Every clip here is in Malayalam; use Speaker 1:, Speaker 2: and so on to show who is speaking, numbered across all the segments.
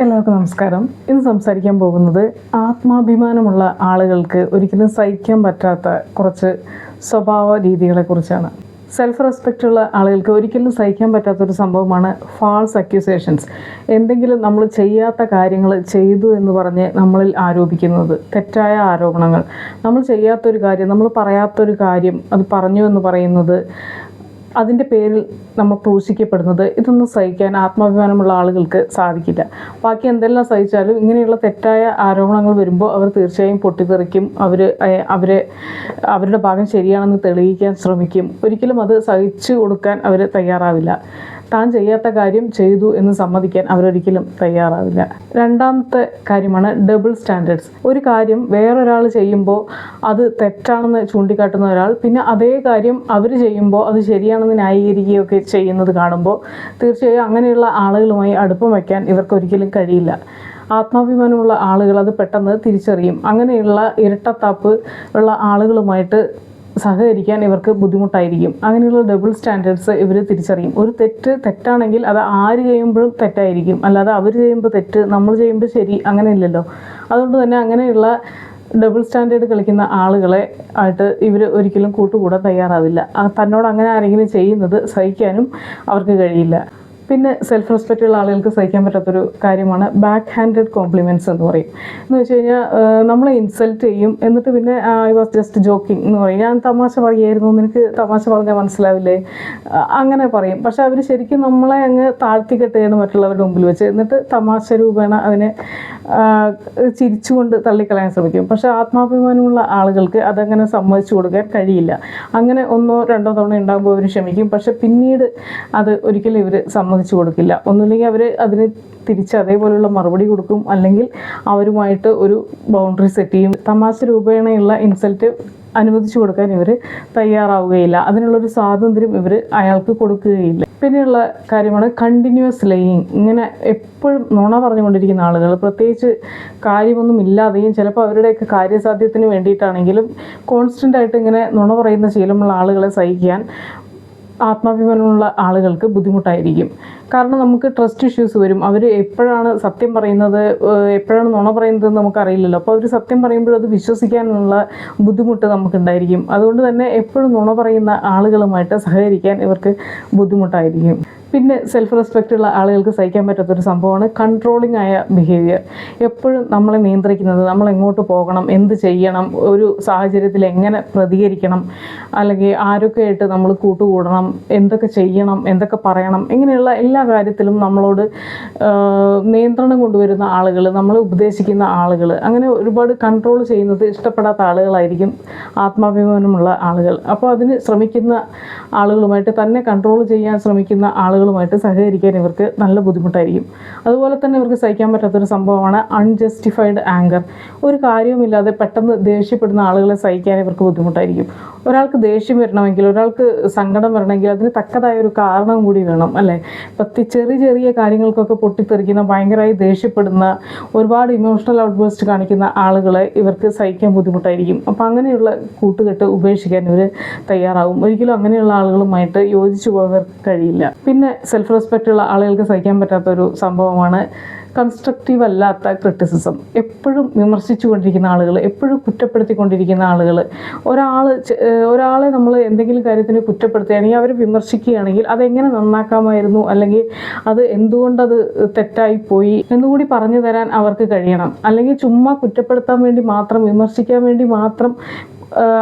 Speaker 1: എല്ലാവർക്കും നമസ്കാരം. ഇന്ന് സംസാരിക്കാൻ പോകുന്നത് ആത്മാഭിമാനമുള്ള ആളുകൾക്ക് ഒരിക്കലും സഹിക്കാൻ പറ്റാത്ത കുറച്ച് സ്വഭാവ രീതികളെക്കുറിച്ചാണ്. സെൽഫ് റെസ്പെക്റ്റ് ഉള്ള ആളുകൾക്ക് ഒരിക്കലും സഹിക്കാൻ പറ്റാത്തൊരു സംഭവമാണ് ഫാൾസ് അക്യൂസേഷൻസ്. എന്തെങ്കിലും നമ്മൾ ചെയ്യാത്ത കാര്യങ്ങൾ ചെയ്തു എന്ന് പറഞ്ഞ് നമ്മളിൽ ആരോപിക്കുന്നത്, തെറ്റായ ആരോപണങ്ങൾ. നമ്മൾ ചെയ്യാത്തൊരു കാര്യം, നമ്മൾ പറയാത്തൊരു കാര്യം അത് പറഞ്ഞു എന്ന് പറയുന്നത്, അതിൻ്റെ പേരിൽ നമ്മൾ ക്രൂശിക്കപ്പെടുന്നത്, ഇതൊന്നും സഹിക്കാൻ ആത്മാഭിമാനമുള്ള ആളുകൾക്ക് സാധിക്കില്ല. ബാക്കി എന്തെല്ലാം സഹിച്ചാലും ഇങ്ങനെയുള്ള തെറ്റായ ആരോപണങ്ങൾ വരുമ്പോൾ അവർ തീർച്ചയായും പൊട്ടിത്തെറിക്കും. അവരുടെ ഭാഗം ശരിയാണെന്ന് തെളിയിക്കാൻ ശ്രമിക്കും. ഒരിക്കലും അത് സഹിച്ചു കൊടുക്കാൻ അവർ തയ്യാറാവില്ല. താൻ ചെയ്യാത്ത കാര്യം ചെയ്തു എന്ന് സമ്മതിക്കാൻ അവരൊരിക്കലും തയ്യാറാവില്ല. രണ്ടാമത്തെ കാര്യമാണ് ഡബിൾ സ്റ്റാൻഡേർഡ്സ്. ഒരു കാര്യം വേറൊരാൾ ചെയ്യുമ്പോൾ അത് തെറ്റാണെന്ന് ചൂണ്ടിക്കാട്ടുന്ന ഒരാൾ, പിന്നെ അതേ കാര്യം അവർ ചെയ്യുമ്പോൾ അത് ശരിയാണെന്ന് ന്യായീകരിക്കുകയൊക്കെ ചെയ്യുന്നത് കാണുമ്പോൾ തീർച്ചയായും അങ്ങനെയുള്ള ആളുകളുമായി അടുപ്പം വയ്ക്കാൻ ഇവർക്കൊരിക്കലും കഴിയില്ല. ആത്മാഭിമാനമുള്ള ആളുകൾ അത് പെട്ടെന്ന് തിരിച്ചറിയും. അങ്ങനെയുള്ള ഇരട്ടത്താപ്പ് ഉള്ള ആളുകളുമായിട്ട് സഹകരിക്കാൻ ഇവർക്ക് ബുദ്ധിമുട്ടായിരിക്കും. അങ്ങനെയുള്ള ഡബിൾ സ്റ്റാൻഡേർഡ്സ് ഇവർ തിരിച്ചറിയും. ഒരു തെറ്റാണെങ്കിൽ അത് ആര് ചെയ്യുമ്പോഴും തെറ്റായിരിക്കും, അല്ലാതെ അവർ ചെയ്യുമ്പോൾ തെറ്റ്, നമ്മൾ ചെയ്യുമ്പോൾ ശരി, അങ്ങനെയില്ലല്ലോ. അതുകൊണ്ട് തന്നെ അങ്ങനെയുള്ള ഡബിൾ സ്റ്റാൻഡേർഡ് കളിക്കുന്ന ആളുകളെ ആയിട്ട് ഇവർ ഒരിക്കലും കൂട്ടുകൂടാൻ തയ്യാറാവില്ല. തന്നോട് അങ്ങനെ ആരെങ്കിലും ചെയ്യുന്നത് സഹിക്കാനും അവർക്ക് കഴിയില്ല. പിന്നെ സെൽഫ് റെസ്പെക്റ്റ് ഉള്ള ആളുകൾക്ക് സഹിക്കാൻ പറ്റാത്തൊരു കാര്യമാണ് ബാക്ക് ഹാൻഡഡ് കോംപ്ലിമെൻറ്റ്സ് എന്ന് പറയും. എന്ന് വെച്ച് കഴിഞ്ഞാൽ നമ്മളെ ഇൻസൾട്ട് ചെയ്യും, എന്നിട്ട് പിന്നെ ഐ വാസ് ജസ്റ്റ് ജോക്കിങ് എന്ന് പറയും. ഞാൻ തമാശ പറയുമായിരുന്നു, നിനക്ക് തമാശ പറഞ്ഞാൽ മനസ്സിലാവില്ലേ, അങ്ങനെ പറയും. പക്ഷെ അവർ ശരിക്കും നമ്മളെ അങ്ങ് താഴ്ത്തിക്കെട്ടുകയാണ് മറ്റുള്ളവരുടെ മുമ്പിൽ വെച്ച്. എന്നിട്ട് തമാശ രൂപേണ അതിനെ ചിരിച്ചുകൊണ്ട് തള്ളിക്കളയാൻ ശ്രമിക്കും. പക്ഷെ ആത്മാഭിമാനമുള്ള ആളുകൾക്ക് അതങ്ങനെ സമ്മതിച്ചു കൊടുക്കാൻ കഴിയില്ല. അങ്ങനെ ഒന്നോ രണ്ടോ തവണ ഉണ്ടാകുമ്പോൾ അവർ ക്ഷമിക്കും. പക്ഷെ പിന്നീട് അത് ഒരിക്കലും ഇവർ സമ്മതിച്ചു കൊടുക്കില്ല. ഒന്നുമില്ലെങ്കിൽ അവർ അതിന് തിരിച്ച് അതേപോലെയുള്ള മറുപടി കൊടുക്കും, അല്ലെങ്കിൽ അവരുമായിട്ട് ഒരു ബൗണ്ടറി സെറ്റ് ചെയ്യും. തമാശ രൂപേണയുള്ള ഇൻസൾട്ട് അനുവദിച്ചു കൊടുക്കാൻ ഇവർ തയ്യാറാവുകയില്ല. അതിനുള്ളൊരു സ്വാതന്ത്ര്യം ഇവർ അയാൾക്ക് കൊടുക്കുകയില്ല. പിന്നെയുള്ള കാര്യമാണ് കണ്ടിന്യൂസ് ലേയിങ്. ഇങ്ങനെ എപ്പോഴും നുണ പറഞ്ഞുകൊണ്ടിരിക്കുന്ന ആളുകൾ, പ്രത്യേകിച്ച് കാര്യമൊന്നും ഇല്ലാതെയും ചിലപ്പോൾ അവരുടെയൊക്കെ കാര്യസാധ്യത്തിന് വേണ്ടിയിട്ടാണെങ്കിലും കോൺസ്റ്റൻ്റ് ആയിട്ട് ഇങ്ങനെ നുണ പറയുന്ന ശീലമുള്ള ആളുകളെ സഹിക്കാൻ ആത്മാഭിമാനമുള്ള ആളുകൾക്ക് ബുദ്ധിമുട്ടായിരിക്കും. കാരണം നമുക്ക് ട്രസ്റ്റ് ഇഷ്യൂസ് വരും. അവർ എപ്പോഴാണ് സത്യം പറയുന്നത്, എപ്പോഴാണ് നുണ പറയുന്നതെന്ന് നമുക്കറിയില്ലല്ലോ. അപ്പോൾ അവർ സത്യം പറയുമ്പോൾ അത് വിശ്വസിക്കാനുള്ള ബുദ്ധിമുട്ട് നമുക്കുണ്ടായിരിക്കും. അതുകൊണ്ട് തന്നെ എപ്പോഴും നുണ പറയുന്ന ആളുകളുമായിട്ട് സഹകരിക്കാൻ ഇവർക്ക് ബുദ്ധിമുട്ടായിരിക്കും. പിന്നെ സെൽഫ് റെസ്പെക്റ്റ് ഉള്ള ആളുകൾക്ക് സഹിക്കാൻ പറ്റാത്തൊരു സംഭവമാണ് കൺട്രോളിങ് ആയ ബിഹേവിയർ. എപ്പോഴും നമ്മളെ നിയന്ത്രിക്കുന്നത്, നമ്മൾ എങ്ങോട്ട് പോകണം, എന്ത് ചെയ്യണം, ഒരു സാഹചര്യത്തിൽ എങ്ങനെ പ്രതികരിക്കണം, അല്ലെങ്കിൽ ആരൊക്കെയായിട്ട് നമ്മൾ കൂട്ടുകൂടണം, എന്തൊക്കെ ചെയ്യണം, എന്തൊക്കെ പറയണം, ഇങ്ങനെയുള്ള എല്ലാ കാര്യത്തിലും നമ്മളോട് നിയന്ത്രണം കൊണ്ടുവരുന്ന ആളുകൾ, നമ്മളെ ഉപദേശിക്കുന്ന ആളുകൾ, അങ്ങനെ ഒരുപാട് കൺട്രോൾ ചെയ്യുന്നത് ഇഷ്ടപ്പെടാത്ത ആളുകളായിരിക്കും ആത്മാഭിമാനമുള്ള ആളുകൾ. അപ്പോൾ അതിന് ശ്രമിക്കുന്ന ആളുകളുമായിട്ട്, തന്നെ കൺട്രോൾ ചെയ്യാൻ ശ്രമിക്കുന്ന ആളുകളുമായിട്ട് സഹകരിക്കാൻ ഇവർക്ക് നല്ല ബുദ്ധിമുട്ടായിരിക്കും. അതുപോലെ തന്നെ ഇവർക്ക് സഹിക്കാൻ പറ്റാത്തൊരു സംഭവമാണ് അൺജസ്റ്റിഫൈഡ് ആങ്കർ. ഒരു കാര്യവുമില്ലാതെ പെട്ടെന്ന് ദേഷ്യപ്പെടുന്ന ആളുകളെ സഹിക്കാൻ ഇവർക്ക് ബുദ്ധിമുട്ടായിരിക്കും. ഒരാൾക്ക് ദേഷ്യം വരണമെങ്കിൽ, ഒരാൾക്ക് സങ്കടം വരണമെങ്കിൽ അതിന് തക്കതായ ഒരു കാരണം കൂടി വേണം, അല്ലേ? ചെറിയ ചെറിയ കാര്യങ്ങൾക്കൊക്കെ പൊട്ടിത്തെറിക്കുന്ന, ഭയങ്കരമായി ദേഷ്യപ്പെടുന്ന, ഒരുപാട് ഇമോഷണൽ ഔട്ട്ബേസ്റ്റ് കാണിക്കുന്ന ആളുകളെ ഇവർക്ക് സഹിക്കാൻ ബുദ്ധിമുട്ടായിരിക്കും. അപ്പോൾ അങ്ങനെയുള്ള കൂട്ടുകെട്ട് ഉപേക്ഷിക്കാൻ ഇവർ തയ്യാറാവും. ഒരിക്കലും അങ്ങനെയുള്ള ആളുകളുമായിട്ട് യോജിച്ചു പോകാൻ കഴിയില്ല. പിന്നെ സെൽഫ് റെസ്പെക്റ്റ് ഉള്ള ആളുകൾക്ക് സഹിക്കാൻ പറ്റാത്തൊരു സംഭവമാണ് കൺസ്ട്രക്റ്റീവ് അല്ലാത്ത ക്രിറ്റിസിസം. എപ്പോഴും വിമർശിച്ചു കൊണ്ടിരിക്കുന്ന ആളുകൾ, എപ്പോഴും കുറ്റപ്പെടുത്തിക്കൊണ്ടിരിക്കുന്ന ആളുകൾ. ഒരാളെ നമ്മൾ എന്തെങ്കിലും കാര്യത്തിന് കുറ്റപ്പെടുത്തുകയാണെങ്കിൽ, അവർ വിമർശിക്കുകയാണെങ്കിൽ അതെങ്ങനെ നന്നാക്കാമായിരുന്നു, അല്ലെങ്കിൽ അത് എന്തുകൊണ്ടത് തെറ്റായിപ്പോയി എന്നുകൂടി പറഞ്ഞു തരാൻ അവർക്ക് കഴിയണം. അല്ലെങ്കിൽ ചുമ്മാ കുറ്റപ്പെടുത്താൻ വേണ്ടി മാത്രം, വിമർശിക്കാൻ വേണ്ടി മാത്രം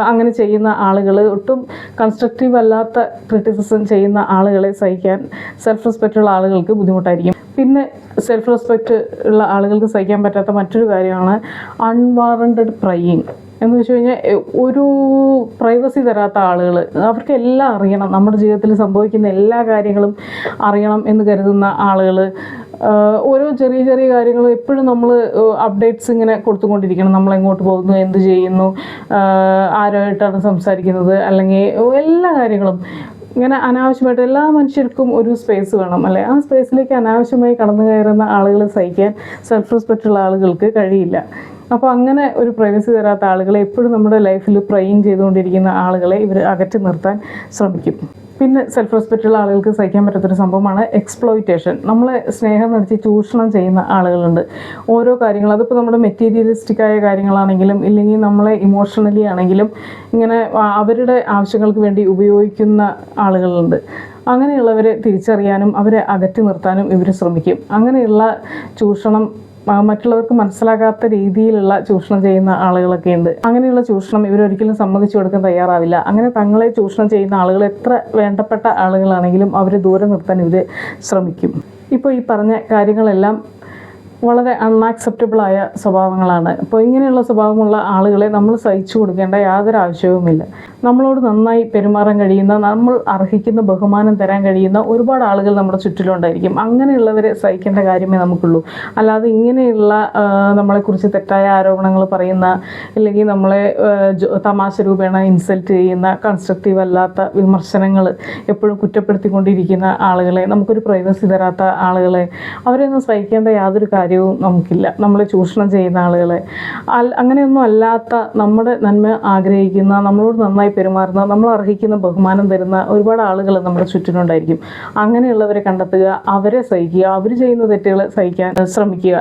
Speaker 1: അങ്ങനെ ചെയ്യുന്ന ആളുകൾ, ഒട്ടും കൺസ്ട്രക്റ്റീവ് അല്ലാത്ത ക്രിറ്റിസിസം ചെയ്യുന്ന ആളുകളെ സഹിക്കാൻ സെൽഫ് റെസ്പെക്റ്റ് ഉള്ള ആളുകൾക്ക് ബുദ്ധിമുട്ടായിരിക്കും. പിന്നെ സെൽഫ് റെസ്പെക്റ്റ് ഉള്ള ആളുകൾക്ക് സഹിക്കാൻ പറ്റാത്ത മറ്റൊരു കാര്യമാണ് അൺവാറണ്ടഡ് പ്രൈയിങ്. എന്ന് വെച്ച് കഴിഞ്ഞാൽ ഒരു പ്രൈവസി തരാത്ത ആളുകൾ, അവർക്ക് എല്ലാം അറിയണം, നമ്മുടെ ജീവിതത്തിൽ സംഭവിക്കുന്ന എല്ലാ കാര്യങ്ങളും അറിയണം എന്ന് കരുതുന്ന ആളുകൾ. ഓരോ ചെറിയ ചെറിയ കാര്യങ്ങൾ എപ്പോഴും നമ്മൾ അപ്ഡേറ്റ്സ് ഇങ്ങനെ കൊടുത്തുകൊണ്ടിരിക്കണം. നമ്മൾ എങ്ങോട്ട് പോകുന്നു, എന്ത് ചെയ്യുന്നു, ആരുമായിട്ടാണ് സംസാരിക്കുന്നത്, അല്ലെങ്കിൽ എല്ലാ കാര്യങ്ങളും ഇങ്ങനെ അനാവശ്യമായിട്ട്. എല്ലാ മനുഷ്യർക്കും ഒരു സ്പേസ് വേണം, അല്ലേ? ആ സ്പേസിലേക്ക് അനാവശ്യമായി കടന്നു കയറുന്ന ആളുകളെ സഹിക്കാൻ സെൽഫ് റെസ്പെക്റ്റ് ഉള്ള ആളുകൾക്ക് കഴിയില്ല. അപ്പോൾ അങ്ങനെ ഒരു പ്രൈവസി തരാത്ത ആളുകളെ, എപ്പോഴും നമ്മുടെ ലൈഫിൽ പ്രൈയിങ് ചെയ്തുകൊണ്ടിരിക്കുന്ന ആളുകളെ ഇവർ അകറ്റി നിർത്താൻ ശ്രമിക്കും. പിന്നെ സെൽഫ് റെസ്പെക്റ്റുള്ള ആളുകൾക്ക് സഹിക്കാൻ പറ്റാത്തൊരു സംഭവമാണ് എക്സ്പ്ലോയിറ്റേഷൻ. നമ്മളെ സ്നേഹം നടിച്ച് ചൂഷണം ചെയ്യുന്ന ആളുകളുണ്ട്. ഓരോ കാര്യങ്ങൾ, അതിപ്പോൾ നമ്മുടെ മെറ്റീരിയലിസ്റ്റിക്കായ കാര്യങ്ങളാണെങ്കിലും ഇല്ലെങ്കിൽ നമ്മളെ ഇമോഷണലി ആണെങ്കിലും ഇങ്ങനെ അവരുടെ ആവശ്യങ്ങൾക്ക് വേണ്ടി ഉപയോഗിക്കുന്ന ആളുകളുണ്ട്. അങ്ങനെയുള്ളവരെ തിരിച്ചറിയാനും അവരെ അകറ്റി നിർത്താനും ഇവർ ശ്രമിക്കും. അങ്ങനെയുള്ള ചൂഷണം മറ്റുള്ളവർക്ക് മനസ്സിലാകാത്ത രീതിയിലുള്ള ചൂഷണം ചെയ്യുന്ന ആളുകളൊക്കെ ഉണ്ട്. അങ്ങനെയുള്ള ചൂഷണം ഇവരൊരിക്കലും സമ്മതിച്ചു കൊടുക്കാൻ തയ്യാറാവില്ല. അങ്ങനെ തങ്ങളെ ചൂഷണം ചെയ്യുന്ന ആളുകൾ എത്ര വേണ്ടപ്പെട്ട ആളുകളാണെങ്കിലും അവർ ദൂരെ നിർത്താൻ ഇവർ ശ്രമിക്കും. ഇപ്പോൾ ഈ പറഞ്ഞ കാര്യങ്ങളെല്ലാം വളരെ അൺആക്സെപ്റ്റബിളായ സ്വഭാവങ്ങളാണ്. അപ്പോൾ ഇങ്ങനെയുള്ള സ്വഭാവമുള്ള ആളുകളെ നമ്മൾ സഹിച്ചു കൊടുക്കേണ്ട യാതൊരു ആവശ്യവുമില്ല. നമ്മളോട് നന്നായി പെരുമാറാൻ കഴിയുന്ന, നമ്മൾ അർഹിക്കുന്ന ബഹുമാനം തരാൻ കഴിയുന്ന ഒരുപാട് ആളുകൾ നമ്മുടെ ചുറ്റിലുണ്ടായിരിക്കും. അങ്ങനെയുള്ളവരെ സഹിക്കേണ്ട കാര്യമേ നമുക്കുള്ളൂ. അല്ലാതെ ഇങ്ങനെയുള്ള നമ്മളെക്കുറിച്ച് തെറ്റായ ആരോപണങ്ങൾ പറയുന്ന, ഇല്ലെങ്കിൽ നമ്മളെ തമാശ രൂപേണ ഇൻസൾട്ട് ചെയ്യുന്ന, കൺസ്ട്രക്റ്റീവ് അല്ലാത്ത വിമർശനങ്ങൾ എപ്പോഴും കുറ്റപ്പെടുത്തിക്കൊണ്ടിരിക്കുന്ന ആളുകളെ, നമുക്കൊരു പ്രൈവസി തരാത്ത ആളുകളെ, അവരെയൊന്നും സഹിക്കേണ്ട യാതൊരു കാര്യവും നമുക്കില്ല. നമ്മളെ ചൂഷണം ചെയ്യുന്ന ആളുകളെ, അങ്ങനെയൊന്നും അല്ലാത്ത, നമ്മുടെ നന്മ ആഗ്രഹിക്കുന്ന, നമ്മളോട് നന്നായി പെരുമാറുന്ന, നമ്മൾ അർഹിക്കുന്ന ബഹുമാനം തരുന്ന ഒരുപാട് ആളുകൾ നമ്മുടെ ചുറ്റിനുണ്ടായിരിക്കും. അങ്ങനെയുള്ളവരെ കണ്ടെത്തുക, അവരെ സഹിക്കുക, അവർ ചെയ്യുന്ന തെറ്റുകൾ സഹിക്കാൻ ശ്രമിക്കുക.